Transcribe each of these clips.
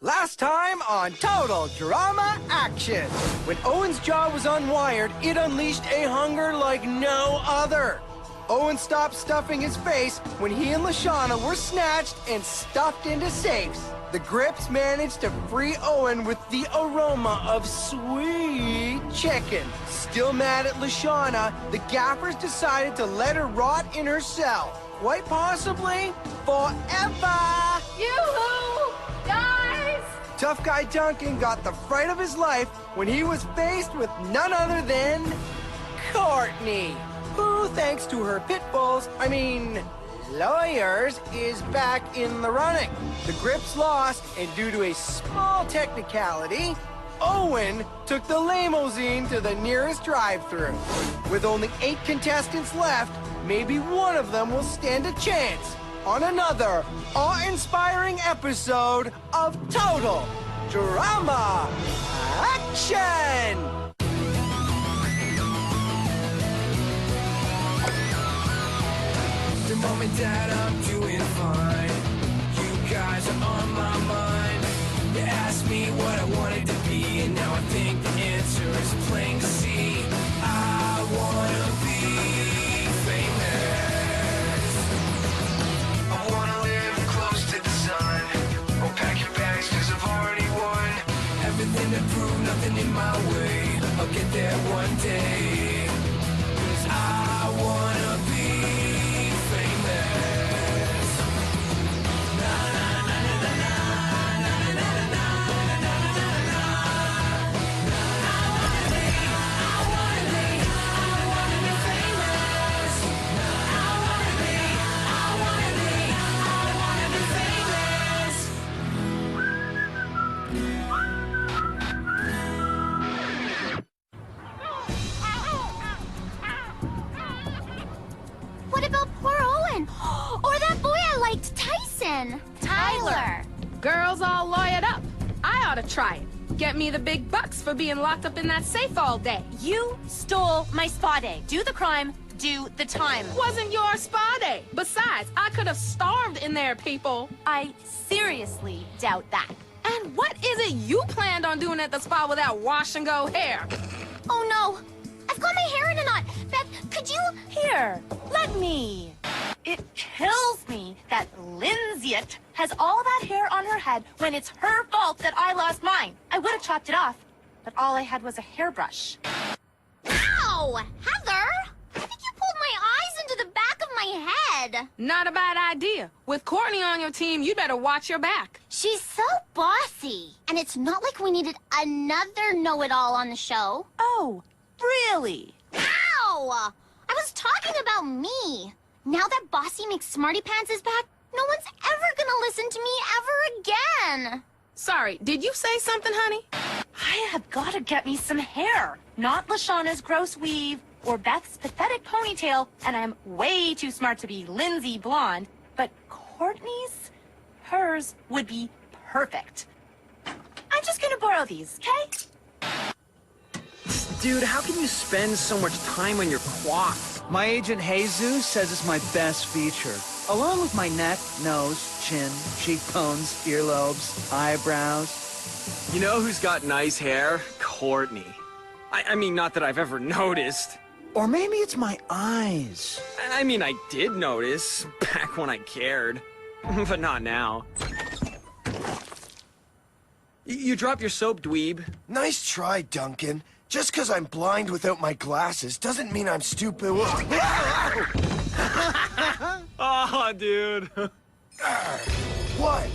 Last time on Total Drama Action. When Owen's jaw was unwired, it unleashed a hunger like no other. Owen stopped stuffing his face when he and Lashana were snatched and stuffed into safes. The Grips managed to free Owen with the aroma of sweet chicken. Still mad at Lashana, the Gaffers decided to let her rot in her cell. Quite possibly forever. Yoo-hoo! Guys! Tough Guy Duncan got the fright of his life when he was faced with none other than Courtney, who, thanks to her lawyers, is back in the running. The Grips lost, and due to a small technicality, Owen took the limousine to the nearest drive-thru. With only 8 contestants left, maybe one of them will stand a chance on another awe-inspiring episode of Total Drama Action! The moment that I'm doing fine, you guys are on my mind. You asked me what I wanted to be, and now I think the answer is plain to see. I wanna be famous. I wanna live close to the sun. Won't pack your bags cause I've already won. Everything to prove, nothing in my way. I'll get there one day. Cause I wanna be Tyler! Girls all lawyered up. I ought to try it. Get me the big bucks for being locked up in that safe all day. You stole my spa day. Do the crime, do the time. Wasn't your spa day. Besides, I could have starved in there, people. I seriously doubt that. And what is it you planned on doing at the spa with that wash-and-go hair? Oh, no. I've got my hair in a knot. Beth, could you... Here, let me. It kills me that Lindsayette has all that hair on her head when it's her fault that I lost mine. I would have chopped it off, but all I had was a hairbrush. Ow! Heather! I think you pulled my eyes into the back of my head. Not a bad idea. With Courtney on your team, you better watch your back. She's so bossy. And it's not like we needed another know-it-all on the show. Oh, really? Ow! I was talking about me. Now that Bossy McSmartypants is back, no one's ever gonna listen to me ever again. Sorry, did you say something, honey? I have gotta get me some hair. Not Lashana's gross weave or Beth's pathetic ponytail, and I'm way too smart to be Lindsay Blonde, but Courtney's, hers would be perfect. I'm just gonna borrow these, okay? Dude, how can you spend so much time on your coif? My agent Jesus says it's my best feature. Along with my neck, nose, chin, cheekbones, earlobes, eyebrows. You know who's got nice hair? Courtney. I mean, not that I've ever noticed. Or maybe it's my eyes. I mean, I did notice, back when I cared. But not now. You dropped your soap, dweeb. Nice try, Duncan. Just because I'm blind without my glasses doesn't mean I'm stupid. Oh, dude. What?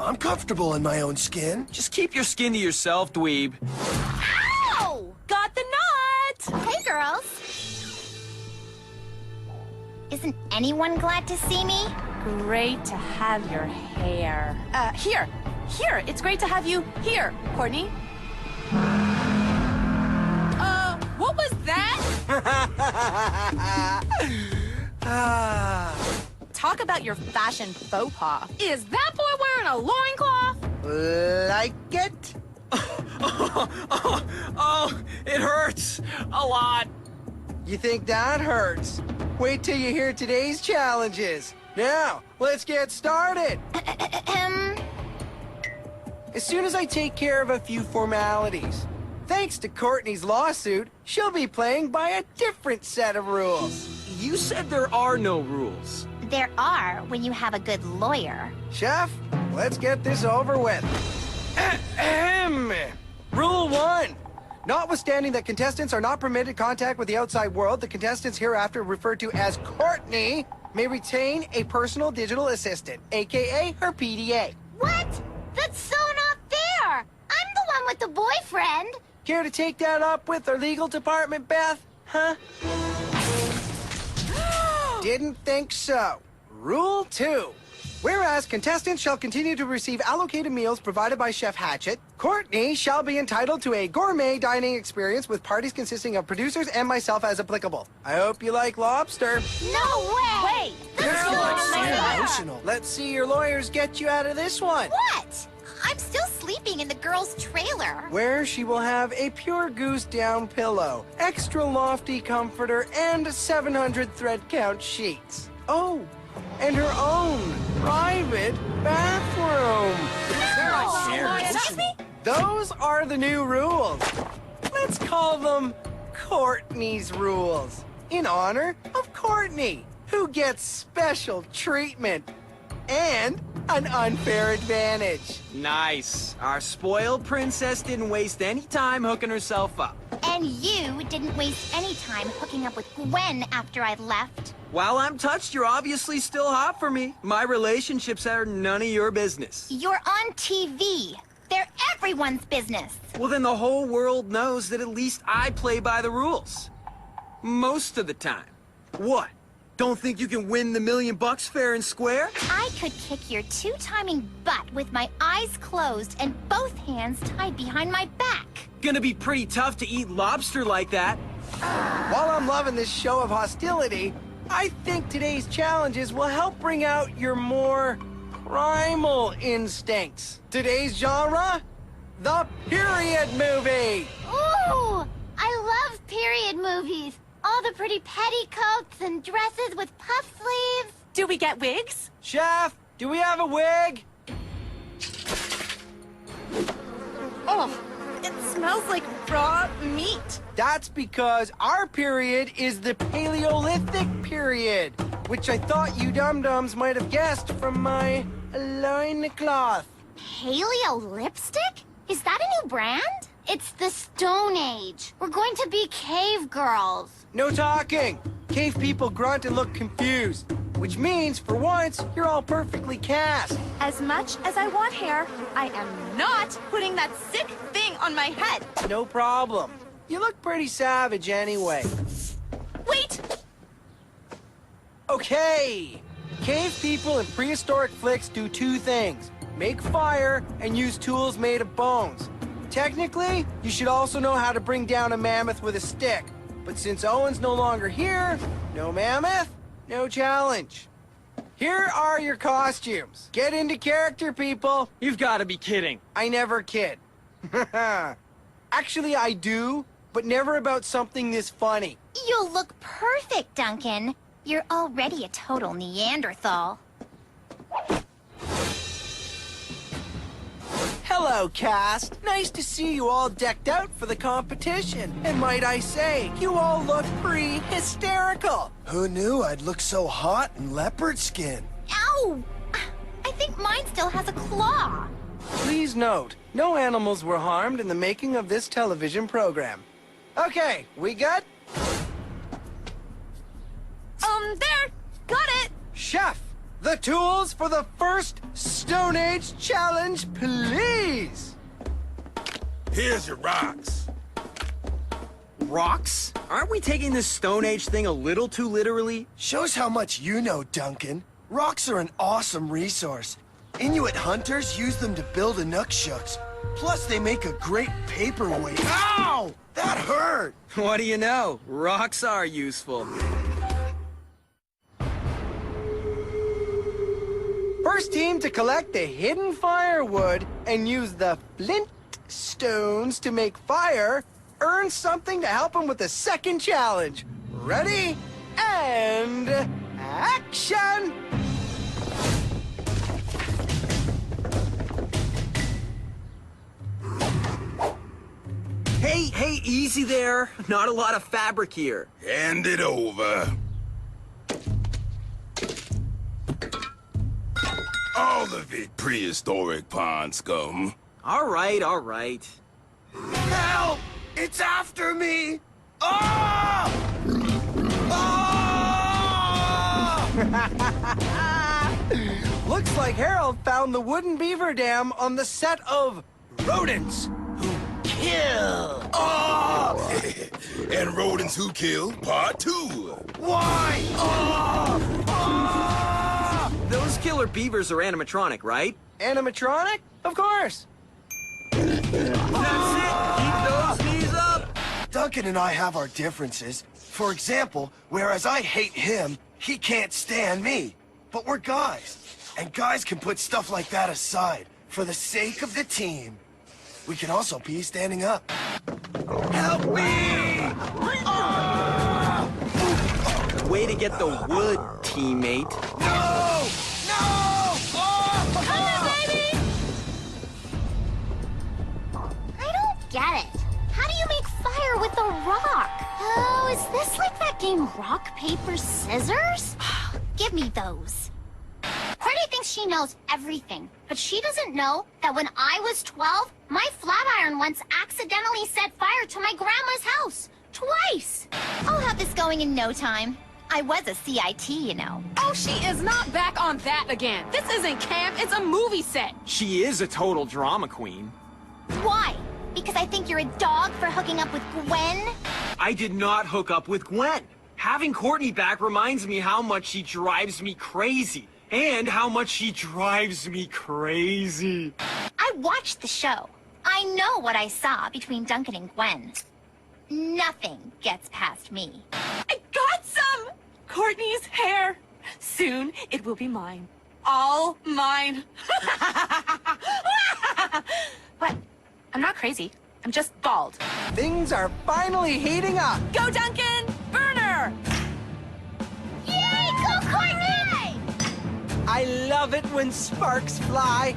I'm comfortable in my own skin. Just keep your skin to yourself, dweeb. Ow! Got the knot! Hey, girls. Isn't anyone glad to see me? Great to have your hair. Here. It's great to have you here, Courtney. What was that? Talk about your fashion faux pas. Is that boy wearing a loincloth? Like it? Oh, it hurts a lot. You think that hurts? Wait till you hear today's challenges. Now, let's get started. as soon as I take care of a few formalities. Thanks to Courtney's lawsuit, she'll be playing by a different set of rules. You said there are no rules. There are when you have a good lawyer. Chef, let's get this over with. Ahem. Rule 1. Notwithstanding that contestants are not permitted contact with the outside world, the contestants hereafter referred to as Courtney may retain a personal digital assistant, aka her PDA. What? That's so not fair! I'm the one with the boyfriend! Care to take that up with our legal department, Beth? Huh? Didn't think so. Rule 2. Whereas contestants shall continue to receive allocated meals provided by Chef Hatchet, Courtney shall be entitled to a gourmet dining experience with parties consisting of producers and myself as applicable. I hope you like lobster. No way! Wait! That's Girl, so it's so unfair. emotional. Let's see your lawyers get you out of this one. What? I'm still sleeping in the girls' trailer. Where she will have a pure goose down pillow, extra lofty comforter, and 700 thread count sheets. Oh, and her own private bathroom. Excuse me? Those are the new rules. Let's call them Courtney's rules, in honor of Courtney, who gets special treatment and an unfair advantage. Nice. Our spoiled princess didn't waste any time hooking herself up. And you didn't waste any time hooking up with Gwen after I left. While I'm touched, you're obviously still hot for me. My relationships are none of your business. You're on TV. They're everyone's business. Well, then the whole world knows that at least I play by the rules. Most of the time. What? Don't think you can win the $1 million fair and square? I could kick your two-timing butt with my eyes closed and both hands tied behind my back. Gonna be pretty tough to eat lobster like that. While I'm loving this show of hostility, I think today's challenges will help bring out your more primal instincts. Today's genre? The period movie! Ooh! I love period movies. All the pretty petticoats and dresses with puff sleeves. Do we get wigs? Chef, do we have a wig? Oh, it smells like raw meat. That's because our period is the Paleolithic period, which I thought you dum-dums might have guessed from my loincloth. Paleo lipstick? Is that a new brand? It's the Stone Age. We're going to be cave girls. No talking. Cave people grunt and look confused, which means, for once, you're all perfectly cast. As much as I want hair, I am not putting that sick thing on my head. No problem. You look pretty savage anyway. Wait! Okay. Cave people in prehistoric flicks do two things: make fire and use tools made of bones. Technically, you should also know how to bring down a mammoth with a stick. But since Owen's no longer here, no mammoth, no challenge. Here are your costumes. Get into character, people. You've got to be kidding. I never kid. Actually, I do, but never about something this funny. You'll look perfect, Duncan. You're already a total Neanderthal. Hello, cast. Nice to see you all decked out for the competition. And might I say, you all look pretty hysterical. Who knew I'd look so hot in leopard skin? Ow! I think mine still has a claw. Please note, no animals were harmed in the making of this television program. Okay, we good? There! Got it! Chef, the tools for the first Stone Age challenge, please. Here's your rocks. Rocks? Aren't we taking this Stone Age thing a little too literally? Shows how much you know, Duncan. Rocks are an awesome resource. Inuit hunters use them to build Inukshuk's. Plus, they make a great paperweight. Ow! That hurt! What do you know? Rocks are useful. First team to collect the hidden firewood and use the flint stones to make fire earns something to help them with the second challenge. Ready? And action! Hey, easy there. Not a lot of fabric here. Hand it over. All of it, prehistoric pond scum. All right, all right. Help! It's after me! Ah! Ah! Looks like Harold found the wooden beaver dam on the set of Rodents Who Kill. Ah! And Rodents Who Kill, Part 2. Why? Ah! Ah! Those killer beavers are animatronic, right? Animatronic? Of course. That's it. Keep those knees up. Duncan and I have our differences. For example, whereas I hate him, he can't stand me. But we're guys. And guys can put stuff like that aside for the sake of the team. We can also be standing up. Help me! Ah! Way to get the wood, teammate. No! No! Ah! I don't get it. How do you make fire with a rock? Oh, is this like that game Rock, Paper, Scissors? Give me those. Courtney thinks she knows everything, but she doesn't know that when I was 12, my flat iron once accidentally set fire to my grandma's house. Twice! I'll have this going in no time. I was a CIT, you know. Oh, she is not back on that again. This isn't camp, it's a movie set. She is a total drama queen. Why? Because I think you're a dog for hooking up with Gwen? I did not hook up with Gwen. Having Courtney back reminds me how much she drives me crazy. And how much she drives me crazy. I watched the show. I know what I saw between Duncan and Gwen. Nothing gets past me. I got some! Courtney's hair. Soon it will be mine. All mine. But I'm not crazy. I'm just bald. Things are finally heating up. Go, Duncan! Burner! Yay! Go, Courtney! I love it when sparks fly.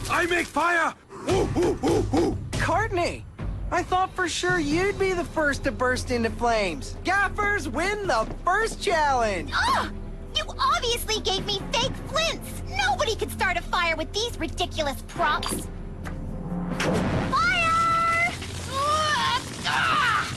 I make fire! Ooh, ooh, ooh, ooh. Courtney, I thought for sure you'd be the first to burst into flames. Gaffers win the first challenge. Ugh! You obviously gave me fake flints! Nobody could start a fire with these ridiculous props! Fire! Ugh! Ah!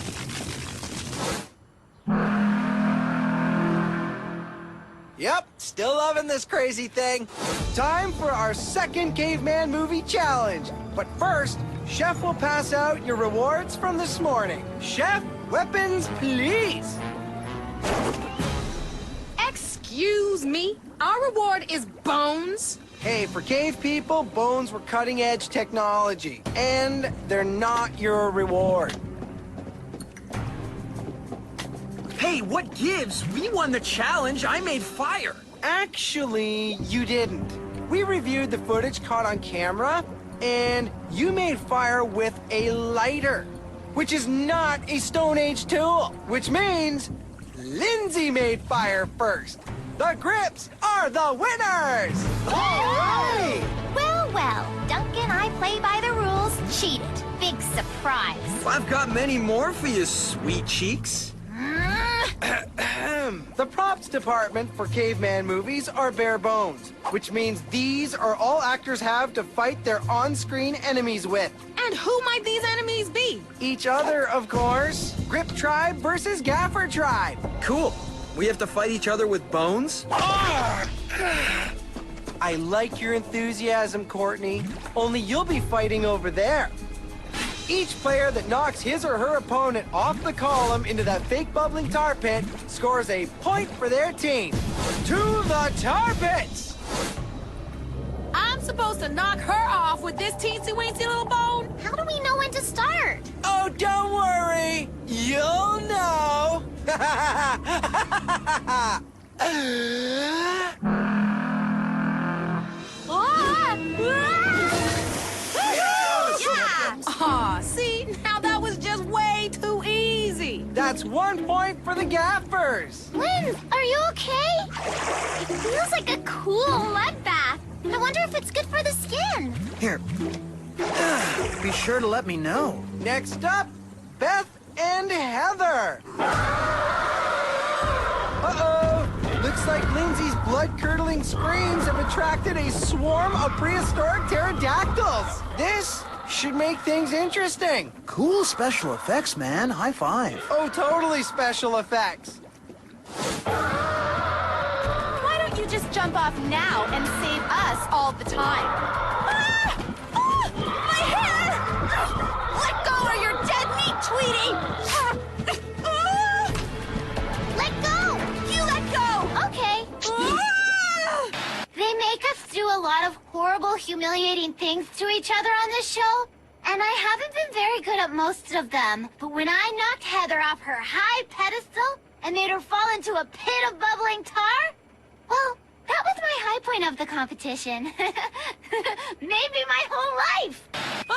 Yep, still loving this crazy thing. Time for our second Caveman movie challenge. But first, Chef will pass out your rewards from this morning. Chef, weapons, please. Excuse me? Our reward is bones? Hey, for cave people, bones were cutting-edge technology. And they're not your reward. Hey, what gives? We won the challenge. I made fire. Actually, you didn't. We reviewed the footage caught on camera, and you made fire with a lighter, which is not a Stone Age tool, which means Lindsay made fire first. The Grips are the winners! All right! Well, well, Duncan, I play by the rules, cheated. Big surprise. I've got many more for you, sweet cheeks. The props department for caveman movies are bare bones, which means these are all actors have to fight their on-screen enemies with. And who might these enemies be? Each other, of course. Grip Tribe versus Gaffer Tribe. Cool. We have to fight each other with bones? I like your enthusiasm, Courtney. Only you'll be fighting over there. Each player that knocks his or her opponent off the column into that fake bubbling tar pit scores a point for their team. To the tar pits! I'm supposed to knock her off with this teensy-weensy little bone? How do we know when to start? Oh, don't worry. You'll know. Aw, 1 point for the gaffers. Lynn, are you okay? It feels like a cool mud bath. I wonder if it's good for the skin. Here. Be sure to let me know. Next up, Beth and Heather. Uh-oh. Looks like Lindsay's blood-curdling screams have attracted a swarm of prehistoric pterodactyls. This should make things interesting. Cool special effects, man. High five. Oh, totally special effects. Why don't you just jump off now and save us all the time? Ah! Ah! My hair! Let go or you're dead meat, Tweety! Ah! Let go! You let go! Okay. They make us do a lot of horrible, humiliating things to each other on this show, and I haven't been very good at most of them. But when I knocked Heather off her high pedestal and made her fall into a pit of bubbling tar, well, that was my high point of the competition. Maybe my whole life. Woo!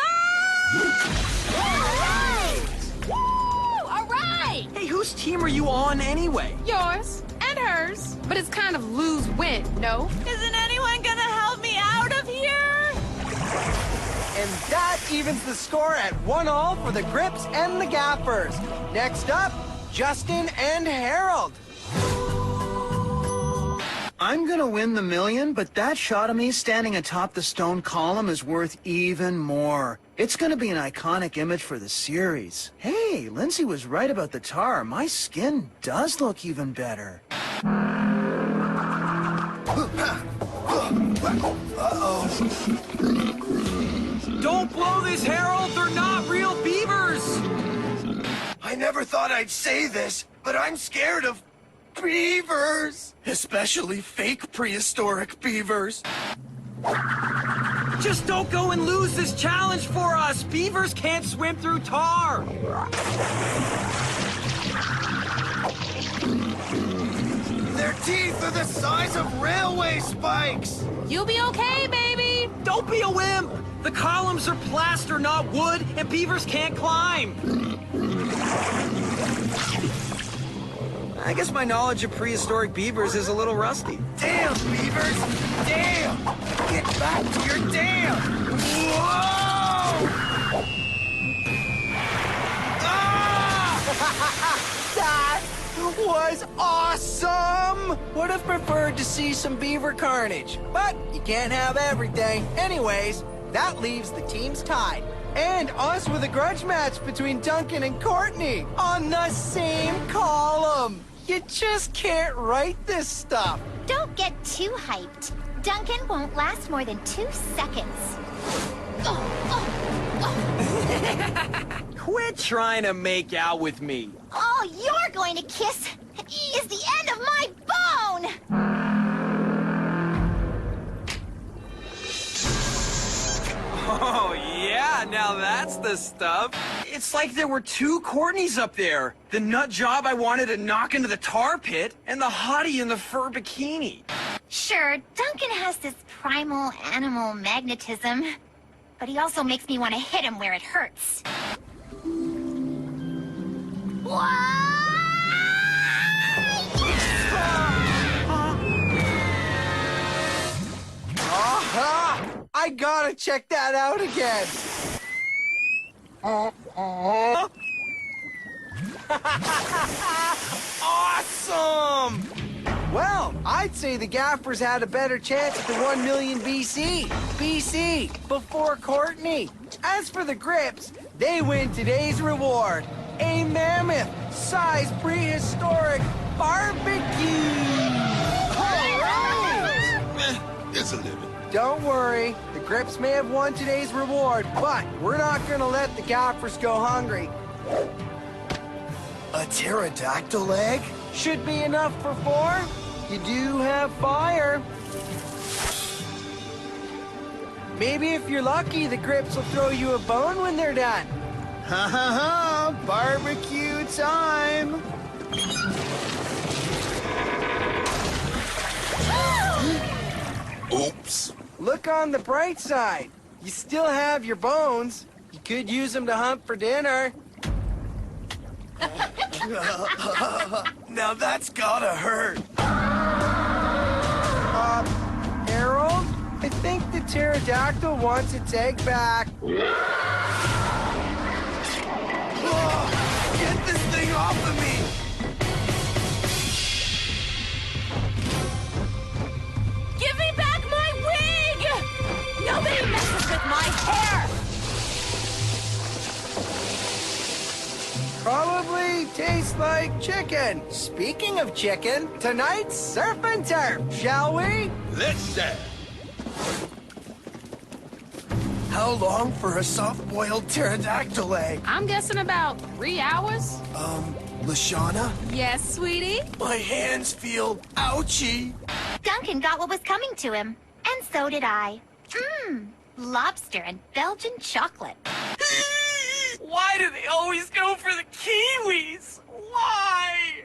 All right! Hey, whose team are you on anyway? Yours and hers. But it's kind of lose-win, no? Isn't anyone gonna help me out of here? And that evens the score at 1-1 for the Grips and the Gaffers. Next up, Justin and Harold. I'm gonna win the million, but that shot of me standing atop the stone column is worth even more. It's gonna be an iconic image for the series. Hey, Lindsay was right about the tar. My skin does look even better. Don't blow this, Harold! They're not real beavers! I never thought I'd say this, but I'm scared of beavers. Especially fake prehistoric beavers. Just don't go and lose this challenge for us! Beavers can't swim through tar! Their teeth are the size of railway spikes. You'll be okay, baby! Don't be a wimp! The columns are plaster, not wood, and beavers can't climb! I guess my knowledge of prehistoric beavers is a little rusty. Damn, beavers! Damn! Get back to your dam! Whoa! That was awesome! Would have preferred to see some beaver carnage, but you can't have everything. Anyways, that leaves the teams tied. And us with a grudge match between Duncan and Courtney on the same column. You just can't write this stuff. Don't get too hyped. Duncan won't last more than 2 seconds. Quit trying to make out with me. All you're going to kiss is the end of my bone! Oh, yeah, now that's the stuff. It's like there were two Courtneys up there. The nut job I wanted to knock into the tar pit, and the hottie in the fur bikini. Sure, Duncan has this primal animal magnetism, but he also makes me want to hit him where it hurts. Aha! I gotta check that out again. Awesome! Well, I'd say the Gaffers had a better chance at the 1 million BC. BC, before Courtney. As for the Grips, they win today's reward. A mammoth-sized prehistoric barbecue! All right! It's a living. Don't worry, the Grips may have won today's reward, but we're not gonna let the Gaffers go hungry. A pterodactyl egg? Should be enough for 4. You do have fire. Maybe if you're lucky, the Grips will throw you a bone when they're done. Ha ha ha! Barbecue time! Oops. Look on the bright side. You still have your bones. You could use them to hunt for dinner. Now that's gotta hurt. Harold, I think the pterodactyl wants its egg back. Oh, get this thing off of me! Give me back my wig! Nobody messes with my hair! Probably tastes like chicken. Speaking of chicken, tonight's surf and turf, shall we? Let's say. How long for a soft-boiled pterodactyl egg? I'm guessing about 3 hours. Lashana? Yes, sweetie? My hands feel ouchy. Duncan got what was coming to him, and so did I. Lobster and Belgian chocolate. Why do they always go for the Kiwis? Why?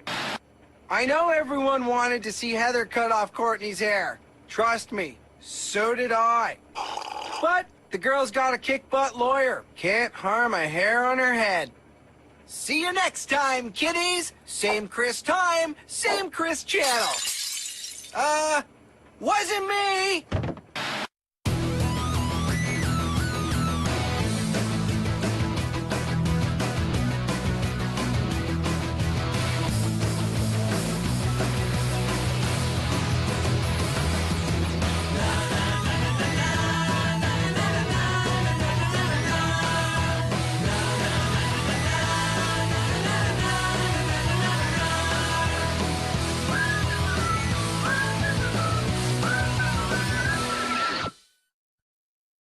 I know everyone wanted to see Heather cut off Courtney's hair. Trust me, so did I. But the girl's got a kick-butt lawyer. Can't harm a hair on her head. See you next time, kiddies. Same Chris time, same Chris channel. Wasn't me.